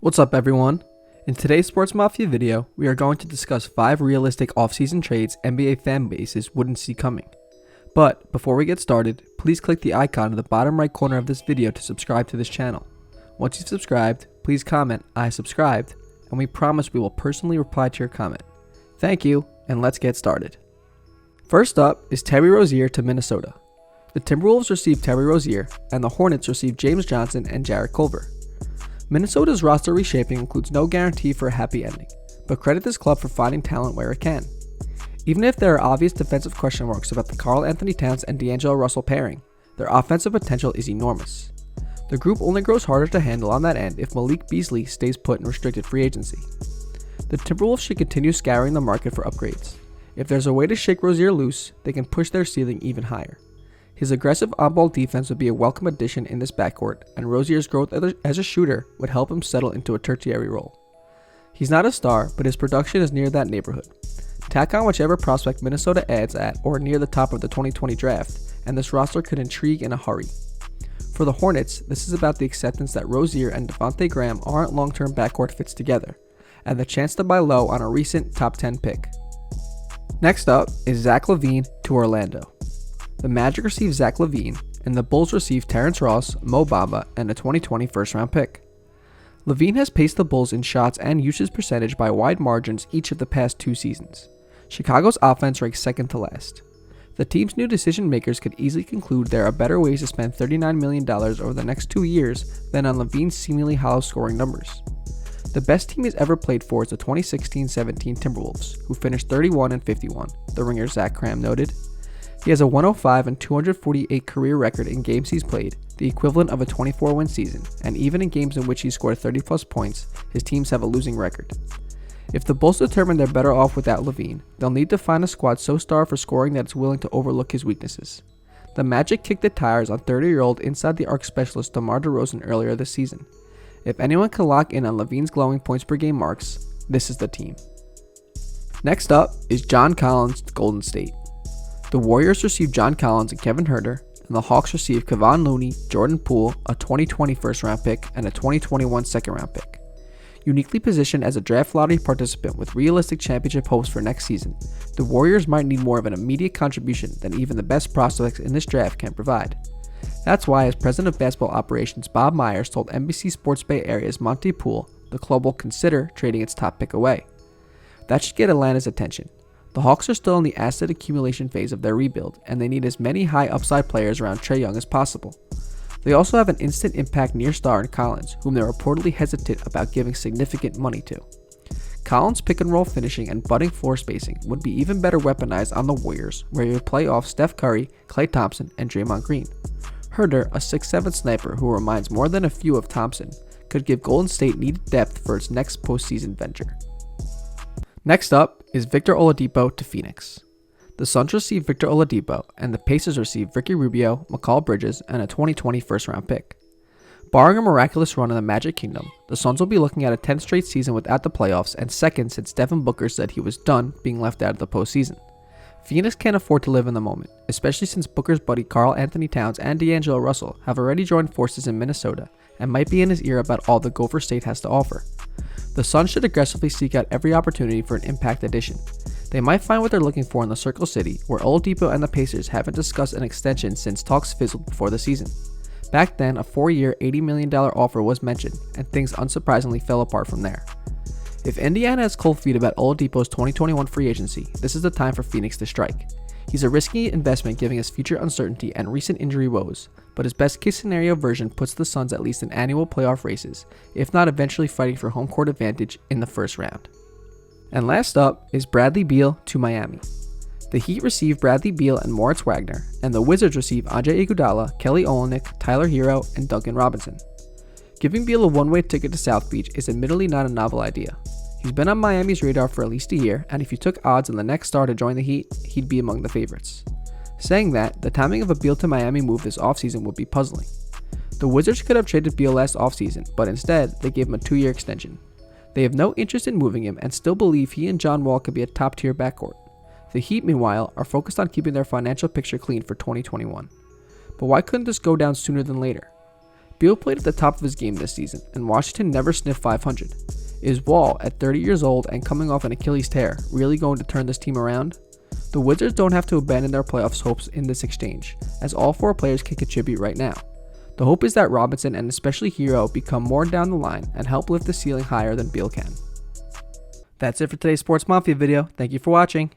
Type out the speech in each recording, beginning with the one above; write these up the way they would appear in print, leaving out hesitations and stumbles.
What's up, everyone? In today's Sportsmafia video, we are going to discuss 5 realistic offseason trades NBA fan bases wouldn't see coming. But before we get started, please click the icon in the bottom right corner of this video to subscribe to this channel. Once you've subscribed, please comment "I subscribed," and we promise we will personally reply to your comment. Thank you, and let's get started. First up is Terry Rozier to Minnesota. The Timberwolves received Terry Rozier, and the Hornets received James Johnson and Jarrett Culver. Minnesota's roster reshaping includes no guarantee for a happy ending, but credit this club for finding talent where it can. Even if there are obvious defensive question marks about the Karl-Anthony Towns and D'Angelo Russell pairing, their offensive potential is enormous. The group only grows harder to handle on that end if Malik Beasley stays put in restricted free agency. The Timberwolves should continue scouring the market for upgrades. If there's a way to shake Rozier loose, they can push their ceiling even higher. His aggressive on-ball defense would be a welcome addition in this backcourt, and Rozier's growth as a shooter would help him settle into a tertiary role. He's not a star, but his production is near that neighborhood. Tack on whichever prospect Minnesota adds at or near the top of the 2020 draft, and this roster could intrigue in a hurry. For the Hornets, this is about the acceptance that Rozier and Devontae Graham aren't long-term backcourt fits together, and the chance to buy low on a recent top 10 pick. Next up is Zach LaVine to Orlando. The Magic received Zach LaVine, and the Bulls received Terrence Ross, Mo Bamba, and a 2020 first-round pick. LaVine has paced the Bulls in shots and usage percentage by wide margins each of the past 2 seasons. Chicago's offense ranks second to last. The team's new decision-makers could easily conclude there are better ways to spend $39 million over the next 2 years than on LaVine's seemingly hollow scoring numbers. The best team he's ever played for is the 2016-17 Timberwolves, who finished 31-51, the Ringer Zach Cram noted. He has a 105 and 248 career record in games he's played, the equivalent of a 24-win season, and even in games in which he scored 30-plus points, his teams have a losing record. If the Bulls determine they're better off without LaVine, they'll need to find a squad so starved for scoring that it's willing to overlook his weaknesses. The Magic kicked the tires on 30-year-old inside-the-arc specialist DeMar DeRozan earlier this season. If anyone can lock in on LaVine's glowing points-per-game marks, this is the team. Next up is John Collins to Golden State. The Warriors received John Collins and Kevin Huerter, and the Hawks received Kevon Looney, Jordan Poole, a 2020 first-round pick, and a 2021 second-round pick. Uniquely positioned as a draft lottery participant with realistic championship hopes for next season, the Warriors might need more of an immediate contribution than even the best prospects in this draft can provide. That's why, as president of basketball operations Bob Myers told NBC Sports Bay Area's Monty Poole, the club will consider trading its top pick away. That should get Atlanta's attention. The Hawks are still in the asset accumulation phase of their rebuild, and they need as many high upside players around Trae Young as possible. They also have an instant impact near star in Collins, whom they're reportedly hesitant about giving significant money to. Collins' pick and roll finishing and budding floor spacing would be even better weaponized on the Warriors, where he would play off Steph Curry, Klay Thompson, and Draymond Green. Huerter, a 6'7" sniper who reminds more than a few of Thompson, could give Golden State needed depth for its next postseason venture. Next up is Victor Oladipo to Phoenix. The Suns received Victor Oladipo, and the Pacers received Ricky Rubio, Mikal Bridges, and a 2020 first-round pick. Barring a miraculous run in the Magic Kingdom, the Suns will be looking at a 10th straight season without the playoffs and second since Devin Booker said he was done being left out of the postseason. Phoenix can't afford to live in the moment, especially since Booker's buddy Karl-Anthony Towns and D'Angelo Russell have already joined forces in Minnesota and might be in his ear about all the Gopher State has to offer. The Suns should aggressively seek out every opportunity for an impact addition. They might find what they're looking for in the Circle City, where Oladipo and the Pacers haven't discussed an extension since talks fizzled before the season. Back then, a 4-year, $80 million offer was mentioned, and things unsurprisingly fell apart from there. If Indiana has cold feet about Oladipo's 2021 free agency, this is the time for Phoenix to strike. He's a risky investment given his future uncertainty and recent injury woes, but his best-case scenario version puts the Suns at least in annual playoff races, if not eventually fighting for home court advantage in the first round. And last up is Bradley Beal to Miami. The Heat received Bradley Beal and Moritz Wagner, and the Wizards received Andre Iguodala, Kelly Olynyk, Tyler Hero, and Duncan Robinson. Giving Beal a one-way ticket to South Beach is admittedly not a novel idea. He's been on Miami's radar for at least a year, and if you took odds on the next star to join the Heat, he'd be among the favorites. Saying that, the timing of a Beal to Miami move this offseason would be puzzling. The Wizards could have traded Beal last offseason, but instead, they gave him a 2-year extension. They have no interest in moving him and still believe he and John Wall could be a top-tier backcourt. The Heat, meanwhile, are focused on keeping their financial picture clean for 2021. But why couldn't this go down sooner than later? Beal played at the top of his game this season, and Washington never sniffed 500. Is Wall, at 30 years old and coming off an Achilles tear, really going to turn this team around? The Wizards don't have to abandon their playoffs hopes in this exchange, as all four players can contribute right now. The hope is that Robinson and especially Hero become more down the line and help lift the ceiling higher than Beal can. That's it for today's Sports Mafia video. Thank you for watching.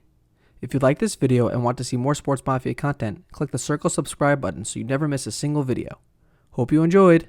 If you like this video and want to see more Sports Mafia content, click the circle subscribe button so you never miss a single video. Hope you enjoyed.